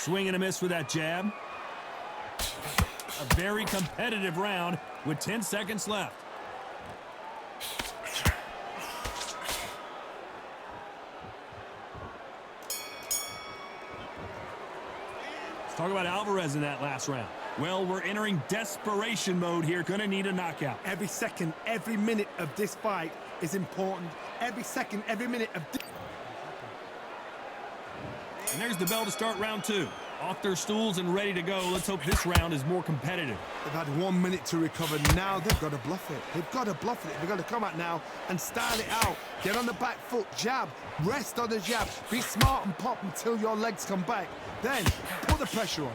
Swing and a miss with that jab. A very competitive round with 10 seconds left. Let's talk about Alvarez in that last round. Well, we're entering desperation mode here. Gonna need a knockout. Every second, every minute of this fight is important. Every second, every minute of this. And there's the bell to start round 2. Off their stools and ready to go. Let's hope this round is more competitive. They've had 1 minute to recover. Now they've got to bluff it. They've got to bluff it. They've got to come out now and style it out. Get on the back foot, jab, rest on the jab. Be smart and pop until your legs come back. Then put the pressure on.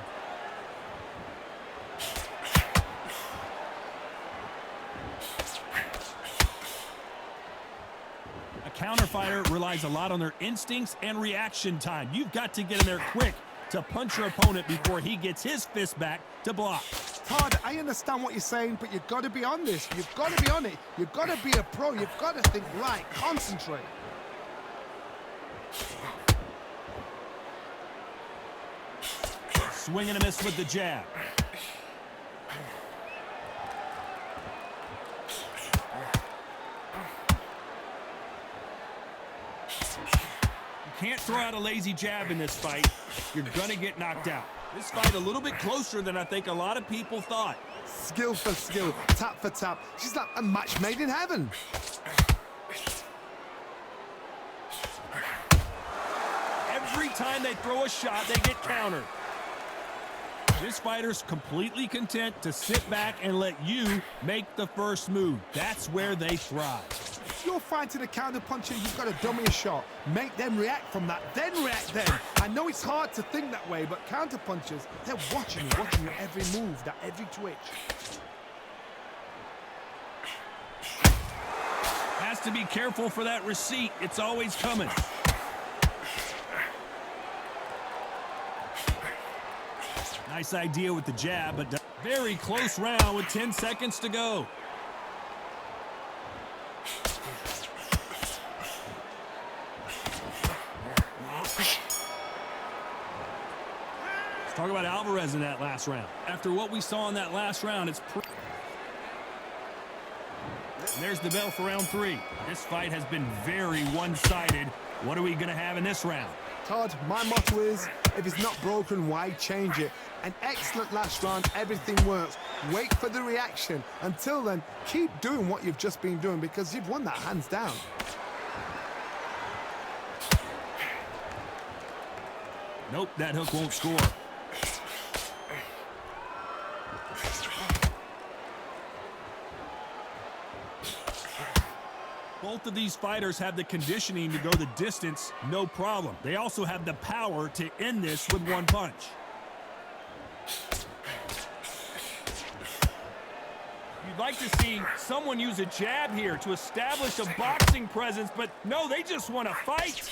A counter fighter relies a lot on their instincts and reaction time. You've got to get in there quick to punch your opponent before he gets his fist back to block. Todd, I understand what you're saying, but you've got to be on this. You've got to be on it. You've got to be a pro. You've got to think right. Concentrate. Swing and a miss with the jab. You can't throw out a lazy jab in this fight. You're gonna get knocked out. This fight a little bit closer than I think a lot of people thought. Skill for skill, tap for tap. She's like a match made in heaven. Every time they throw a shot, they get countered. This fighter's completely content to sit back and let you make the first move. That's where they thrive. If you're fighting a counter puncher, you've got to dummy a shot. Make them react from that, then react then. I know it's hard to think that way, but counter punchers, they're watching you every move, that every twitch. Has to be careful for that receipt. It's always coming. Nice idea with the jab, but very close round with 10 seconds to go. Let's talk about Alvarez in that last round. After what we saw in that last round, it's and there's the bell for round 3. This fight has been very one-sided. What are we going to have in this round? Todd, my motto is, if it's not broken, why change it? An excellent last round, everything works. Wait for the reaction. Until then, keep doing what you've just been doing because you've won that hands down. Nope, that hook won't score. Both of these fighters have the conditioning to go the distance, no problem. They also have the power to end this with one punch. You'd like to see someone use a jab here to establish a boxing presence, but no, they just want to fight.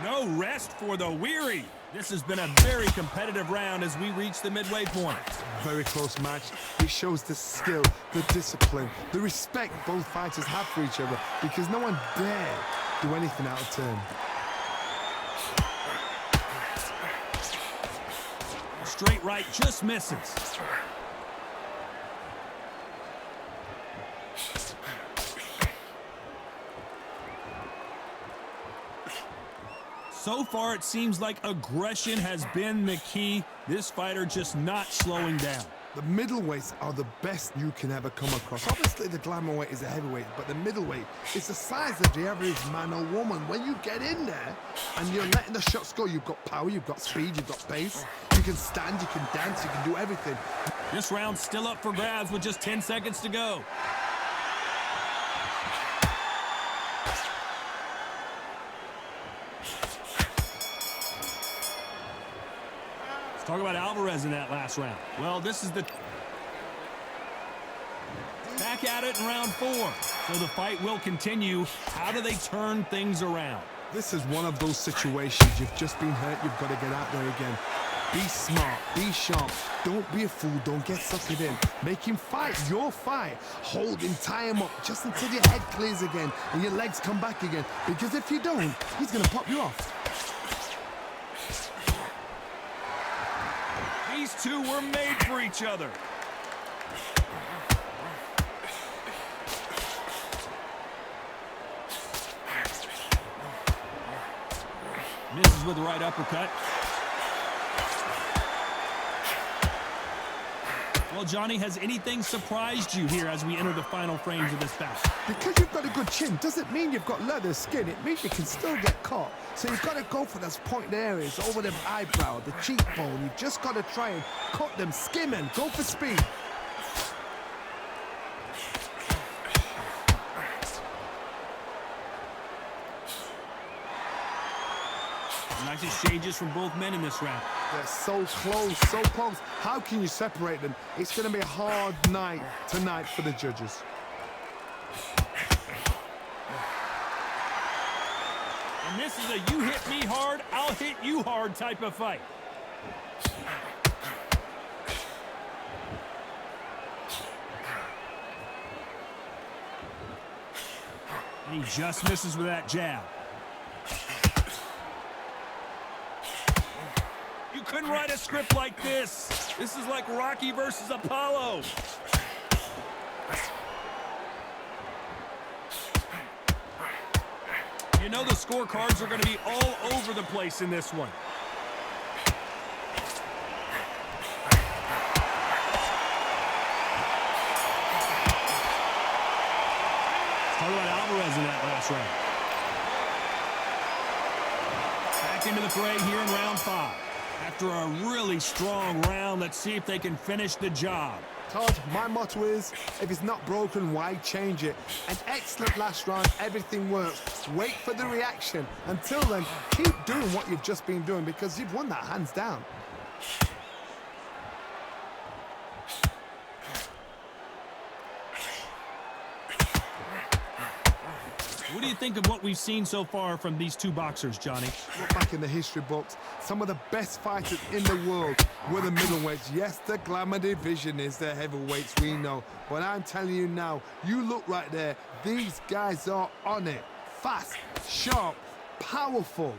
No rest for the weary. This has been a very competitive round as we reach the midway point. Very close match. It shows the skill, the discipline, the respect both fighters have for each other because no one dare do anything out of turn. Straight right just misses. So far, it seems like aggression has been the key. This fighter just not slowing down. The middleweights are the best you can ever come across. Obviously, the glamour weight is a heavyweight, but the middleweight is the size of the average man or woman. When you get in there and you're letting the shots go, you've got power, you've got speed, you've got pace. You can stand, you can dance, you can do everything. This round's still up for grabs with just 10 seconds to go. Talk about Alvarez in that last round. Well, this is the back at it in round 4. So the fight will continue. How do they turn things around? This is one of those situations. You've just been hurt. You've got to get out there again. Be smart, be sharp. Don't be a fool, don't get suckered in. Make him fight your fight. Hold him, tie him up just until your head clears again and your legs come back again. Because if you don't, he's going to pop you off. These two were made for each other. Misses with the right uppercut. Well, Johnny, has anything surprised you here as we enter the final frames of this bout? Because you've got a good chin doesn't mean you've got leather skin. It means you can still get caught. So you've got to go for those pointed areas over the eyebrow, the cheekbone. You've just got to try and cut them, skim and go for speed. Nice exchanges from both men in this round. They're so close, so close. How can you separate them? It's going to be a hard night tonight for the judges. And this is a you hit me hard, I'll hit you hard type of fight. And he just misses with that jab. You couldn't write a script like this. This is like Rocky versus Apollo. You know the scorecards are going to be all over the place in this one. Talk about Alvarez in that last round. Back into the fray here in round 5. After a really strong round, let's see if they can finish the job. Todd, my motto is, if it's not broken, why change it? An excellent last round, everything works. Wait for the reaction. Until then, keep doing what you've just been doing because you've won that hands down. What do you think of what we've seen so far from these two boxers, Johnny? Look back in the history books. Some of the best fighters in the world were the middleweights. Yes, the glamour division is the heavyweights, we know. But I'm telling you now, you look right there, these guys are on it. Fast, sharp, powerful.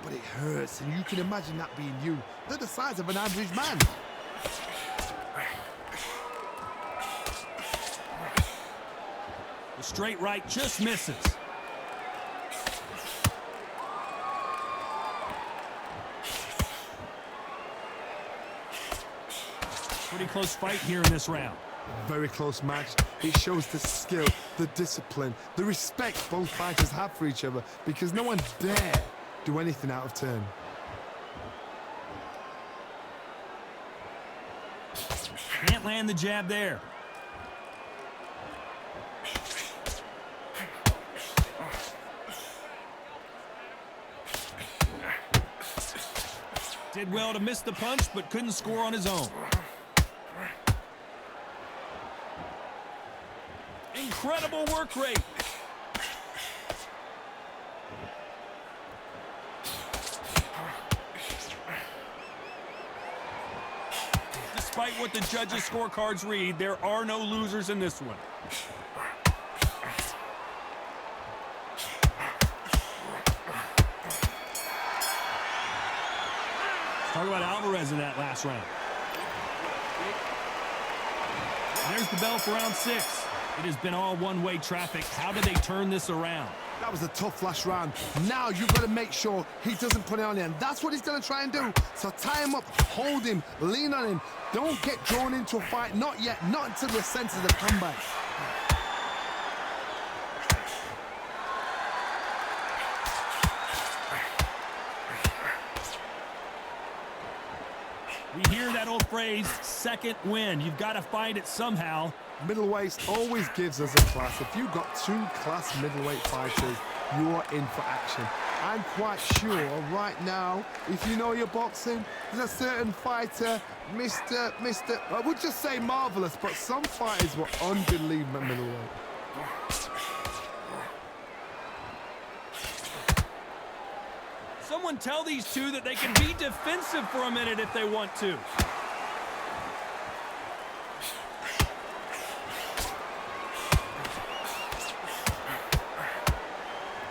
But it hurts, and you can imagine that being you. They're the size of an average man. The straight right just misses. Pretty close fight here in this round. Very close match. It shows the skill, the discipline, the respect both fighters have for each other because no one dare do anything out of turn. Can't land the jab there. Did well to miss the punch, but couldn't score on his own. Incredible work rate. Despite what the judges' scorecards read, there are no losers in this one. Talk about Alvarez in that last round. There's the bell for round 6. It has been all one-way traffic. How do they turn this around? That was a tough last round. Now you've got to make sure he doesn't put it on you, and that's what he's going to try and do. So tie him up, hold him, lean on him. Don't get drawn into a fight. Not yet. Not until your senses have come back. We hear that old phrase, second win. You've got to find it somehow. Middleweight always gives us a class. If you've got 2 class middleweight fighters, you are in for action. I'm quite sure right now, if you know your boxing, there's a certain fighter, Mr. I would just say marvelous, but some fighters were unbelievable middleweight. Someone tell these two that they can be defensive for a minute if they want to.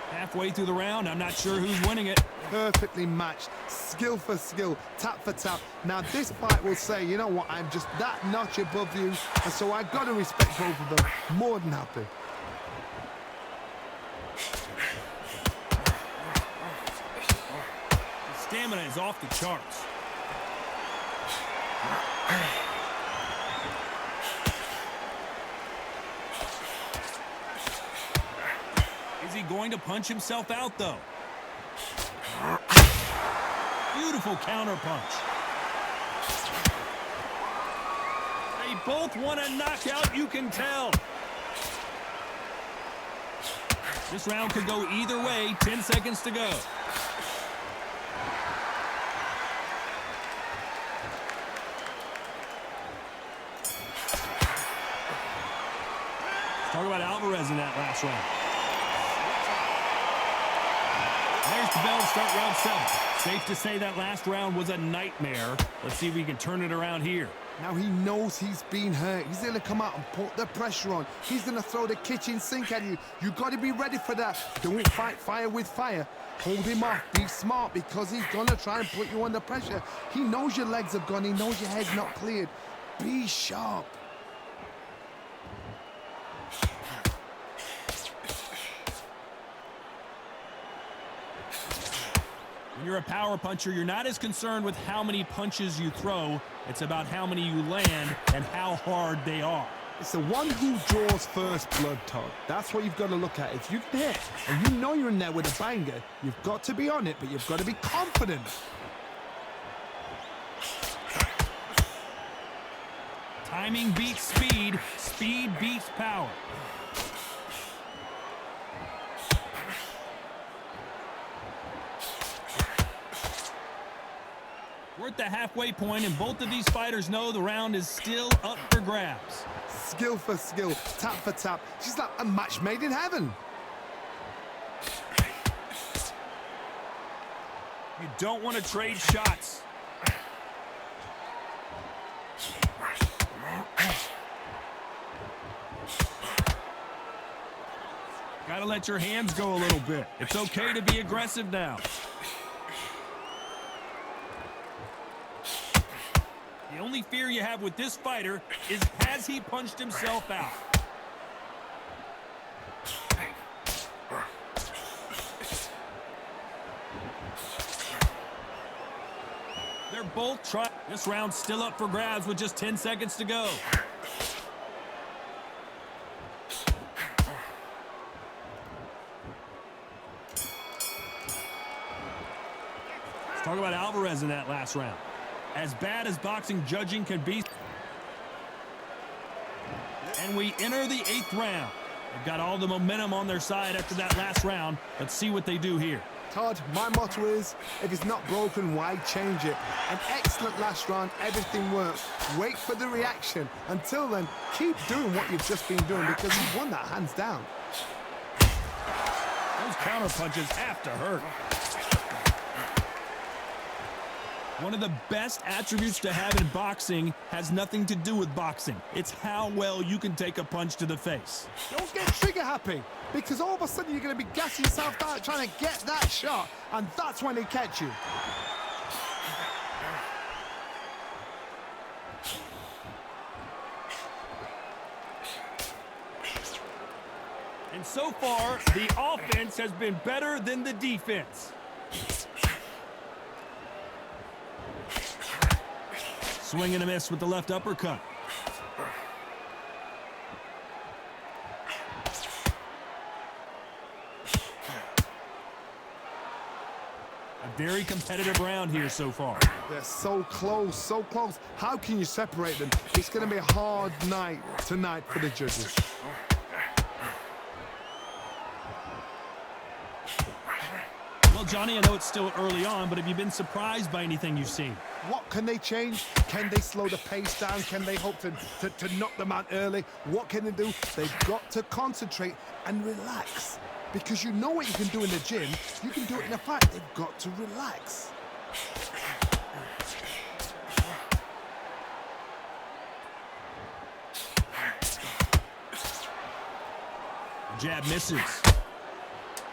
Halfway through the round, I'm not sure who's winning it. Perfectly matched, skill for skill, tap for tap. Now this fight will say, you know what, I'm just that notch above you, and so I've got to respect both of them. More than happy. His stamina is off the charts. Is he going to punch himself out, though? Beautiful counter punch. They both want a knockout, you can tell. This round could go either way. 10 seconds to go. Let's talk about Alvarez in that last round. There's the bell to start round 7. Safe to say that last round was a nightmare. Let's see if we can turn it around here. Now he knows he's been hurt. He's going to come out and put the pressure on. He's going to throw the kitchen sink at you. You got to be ready for that. Don't fight fire with fire. Hold him off. Be smart because he's going to try and put you under pressure. He knows your legs have gone. He knows your head's not cleared. Be sharp. When you're a power puncher, you're not as concerned with how many punches you throw. It's about how many you land and how hard they are. It's the one who draws first blood, Todd. That's what you've got to look at. If you can hit and you know you're in there with a banger, you've got to be on it, but you've got to be confident. Timing beats speed. Speed beats power. We're at the halfway point, and both of these fighters know the round is still up for grabs. Skill for skill, tap for tap. She's like a match made in heaven. You don't want to trade shots. Gotta let your hands go a little bit. It's okay to be aggressive now. The only fear you have with this fighter is, has he punched himself out? They're both trying. This round's still up for grabs with just 10 seconds to go. Let's talk about Alvarez in that last round. As bad as boxing judging can be. And we enter the 8th round. They've got all the momentum on their side after that last round. Let's see what they do here. Todd, my motto is, if it's not broken, why change it? An excellent last round, everything works. Wait for the reaction. Until then, keep doing what you've just been doing because you've won that hands down. Those counter punches have to hurt. One of the best attributes to have in boxing has nothing to do with boxing. It's how well you can take a punch to the face. Don't get trigger happy, because all of a sudden you're going to be gassing yourself out trying to get that shot, and that's when they catch you. And so far, the offense has been better than the defense. Swing and a miss with the left uppercut. A very competitive round here so far. They're so close, so close. How can you separate them? It's going to be a hard night tonight for the judges. Well, Johnny, I know it's still early on, but have you been surprised by anything you've seen? What can they change? Can they slow the pace down? Can they hope to knock them out early? What can they do? They've got to concentrate and relax. Because you know what you can do in the gym, you can do it in a fight. They've got to relax. Jab misses.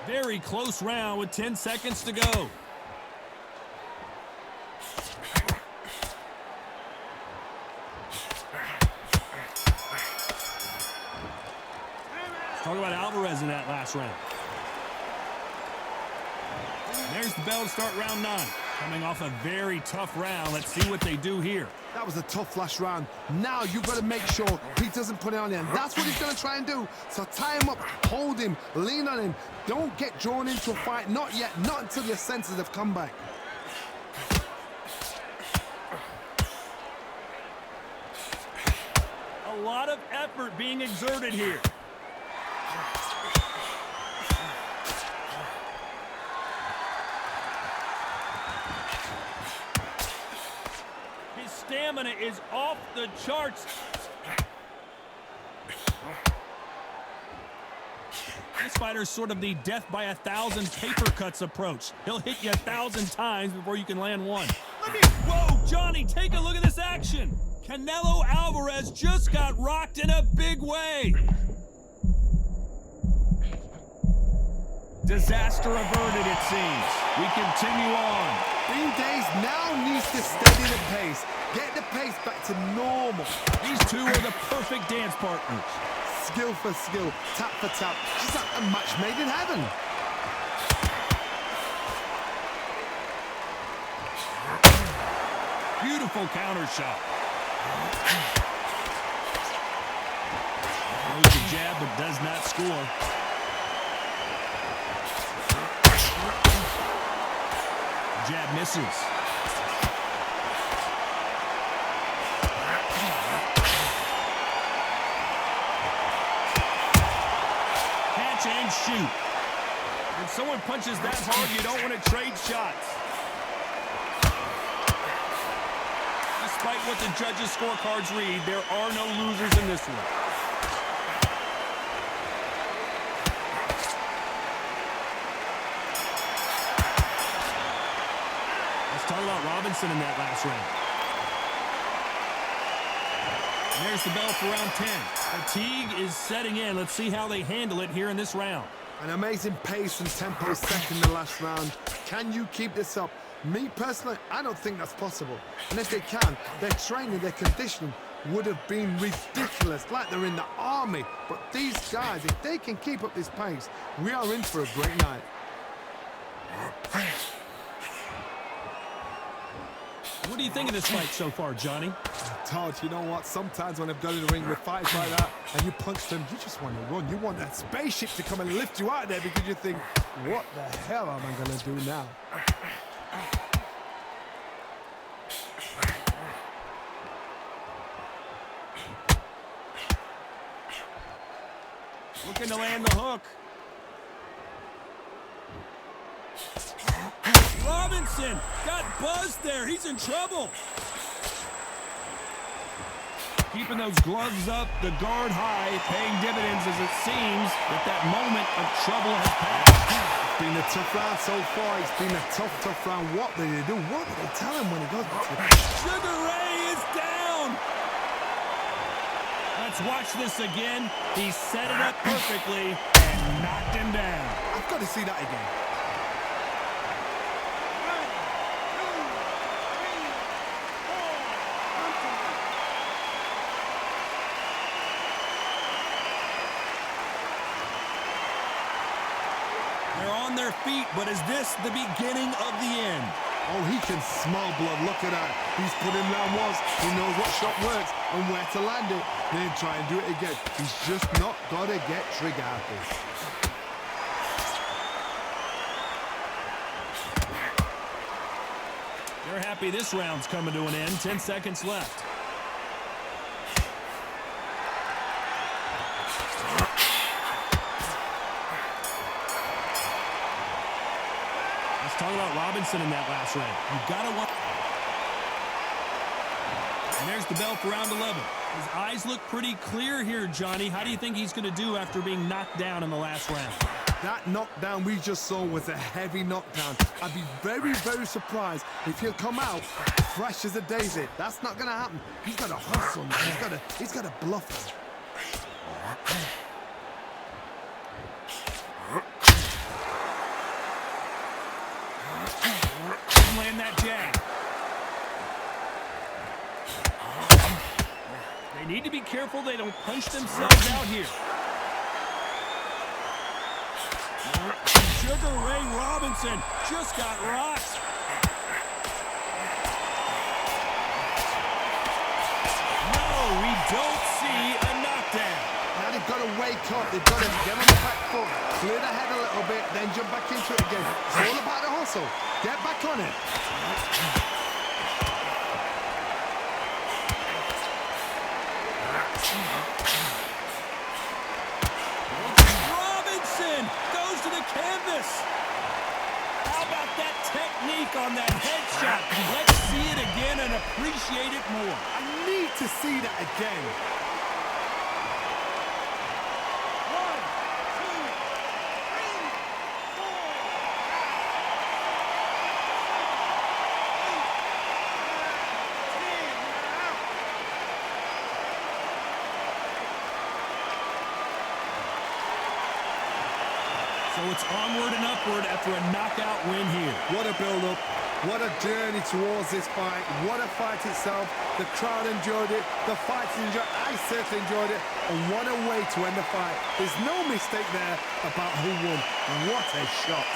Very close round with 10 seconds to go. Let's talk about Alvarez in that last round. There's the bell to start round 9. Coming off a very tough round. Let's see what they do here. That was a tough last round. Now you've got to make sure he doesn't put it on him. That's what he's going to try and do. So tie him up, hold him, lean on him. Don't get drawn into a fight. Not yet. Not until your senses have come back. A lot of effort being exerted here. His stamina is off the charts. This fighter's sort of the death by 1,000 paper cuts approach. He'll hit you 1,000 times before you can land one. Whoa, Johnny, take a look at this action. Canelo Alvarez just got rocked in a big way. Disaster averted, it seems. We continue on. Bean Days now needs to steady the pace. Get the pace back to normal. These two are the perfect dance partners. Skill for skill, tap for tap. Just like a match made in heaven. Beautiful counter shot. Throws the jab but does not score. Jab misses. Catch and shoot. When someone punches that hard, you don't want to trade shots. Despite what the judges' scorecards read, there are no losers in this one. Let's talk about Robinson in that last round. And there's the bell for round 10. Fatigue is setting in. Let's see how they handle it here in this round. An amazing pace and tempo set in the last round. Can you keep this up? Me personally, I don't think that's possible. And if they can, their training, their conditioning would have been ridiculous, like they're in the army. But these guys, if they can keep up this pace, we are in for a great night. What do you think of this fight so far, Johnny? Todd, you know what? Sometimes when I've gone in the ring with fights like that and you punch them, you just want to run. You want that spaceship to come and lift you out of there because you think, what the hell am I going to do now? Looking to land the hook. Robinson got buzzed there. He's in trouble. Keeping those gloves up, the guard high, paying dividends as it seems that moment of trouble has passed. It's been a tough round so far. It's been a tough round. What did they do? What did they tell him when he goes back to the... Sugar Ray is down. Let's watch this again. He set it up perfectly and knocked him down. I've got to see that again. On their feet, but is this the beginning of the end? Oh, he can smell blood. Look at that. He's put in round once. He knows what shot works and where to land it. Then try and do it again. He's just not got to get trigger happy. They're happy this round's coming to an end. 10 seconds left. Talk about Robinson in that last round. You've got to want... And there's the bell for round 11. His eyes look pretty clear here, Johnny. How do you think he's going to do after being knocked down in the last round? That knockdown we just saw was a heavy knockdown. I'd be very, very surprised if he'll come out fresh as a daisy. That's not going to happen. He's got to hustle, man. He's got to bluff us. Land that jab. They need to be careful they don't punch themselves out here. Sugar Ray Robinson just got rocked. No, we don't see a knockdown. Now they've got to wake up. They've got to get on the back foot, clear the head a little bit, then jump back into it again. It's all about the hustle. Get back on it. Robinson goes to the canvas. How about that technique on that headshot? Let's see it again and appreciate it more. I need to see that again. 1, 2, 3, 4. So it's onward and upward after a knockout win here. What a build-up. What a journey towards this fight. What a fight itself. The crowd enjoyed it. The fighters enjoyed it. I certainly enjoyed it. And what a way to end the fight. There's no mistake there about who won. What a shot.